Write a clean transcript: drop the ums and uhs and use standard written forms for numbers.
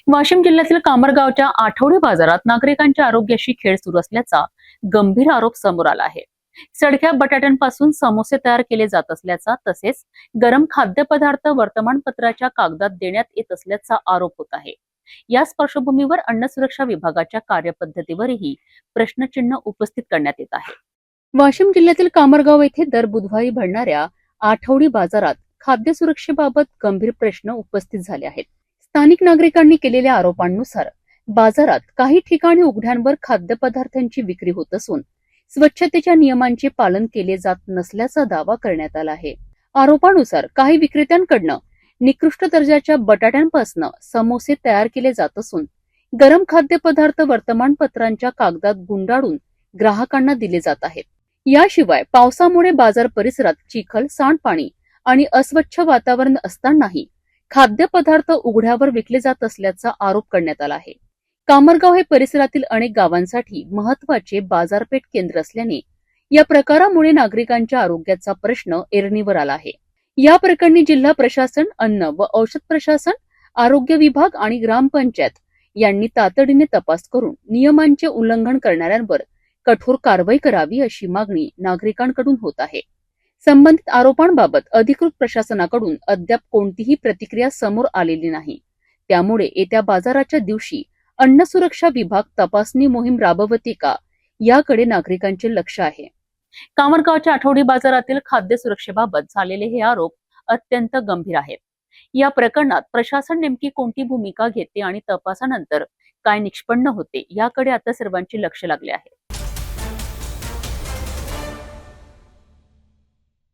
वाशिम जिल्ह्यातील कामरगावच्या आठवडी बाजारात नागरिकांच्या आरोग्याशी खेळ सुरू असल्याचा गंभीर आरोप समोर आला आहे। सडक्या बटाट्यांपासून समोसे तयार केले जात असल्याचा तसेच गरम खाद्यपदार्थ वर्तमानपत्राच्या कागदात देण्यात येत असल्याचा आरोप होत आहे। याच पार्श्वभूमीवर अन्न सुरक्षा विभागाच्या कार्यपद्धतीवरही प्रश्नचिन्ह उपस्थित करण्यात येत आहे। वाशिम जिल्ह्यातील कामरगाव येथे दर बुधवारी भरणाऱ्या आठवडी बाजारात खाद्य सुरक्षेबाबत गंभीर प्रश्न उपस्थित झाले आहेत। स्थानिक नागरिकांनी केलेल्या आरोपांनुसार बाजारात काही ठिकाणी उघड्यांवर खाद्यपदार्थांची विक्री होत असून स्वच्छतेच्या नियमांचे पालन केले जात नसल्याचा दावा करण्यात आला आहे। आरोपानुसार काही विक्रेत्यांकडनं निकृष्ट दर्जाच्या बटाट्यांपासून समोसे तयार केले जात असून गरम खाद्यपदार्थ वर्तमानपत्रांच्या कागदात गुंडाळून ग्राहकांना दिले जात आहेत। याशिवाय पावसामुळे बाजार परिसरात चिखल, सांडपाणी आणि अस्वच्छ वातावरण असतानाही खाद्यपदार्थ उघड्यावर विकले जात असल्याचा आरोप करण्यात आला आहे। कामरगाव हे परिसरातील अनेक गावांसाठी महत्त्वाचे बाजारपेठ केंद्र असल्याने या प्रकारामुळे नागरिकांच्या आरोग्याचा प्रश्न ऐरणीवर आला आहे। या प्रकरणी जिल्हा प्रशासन, अन्न व औषध प्रशासन, आरोग्य विभाग आणि ग्रामपंचायत यांनी तातडीने तपास करून नियमांचे उल्लंघन करणाऱ्यांवर कठोर कारवाई करावी अशी मागणी नागरिकांकडून होत आहे। संबंधित आरोपांबाबत अधिकृत प्रशासनाकडून अद्याप कोणतीही प्रतिक्रिया समोर आलेली नाही। त्यामुळे येत्या बाजाराच्या दिवशी अन्न सुरक्षा विभाग तपासणी मोहीम राबवते का याकडे नागरिकांचे लक्ष आहे। कामरगावच्या आठवडी बाजारातील खाद्य सुरक्षेबाबत झालेले हे आरोप अत्यंत गंभीर आहेत। या प्रकरणात प्रशासन नेमकी कोणती भूमिका घेते आणि तपासानंतर काय निष्पन्न होते याकडे आता सर्वांचे लक्ष लागले आहे।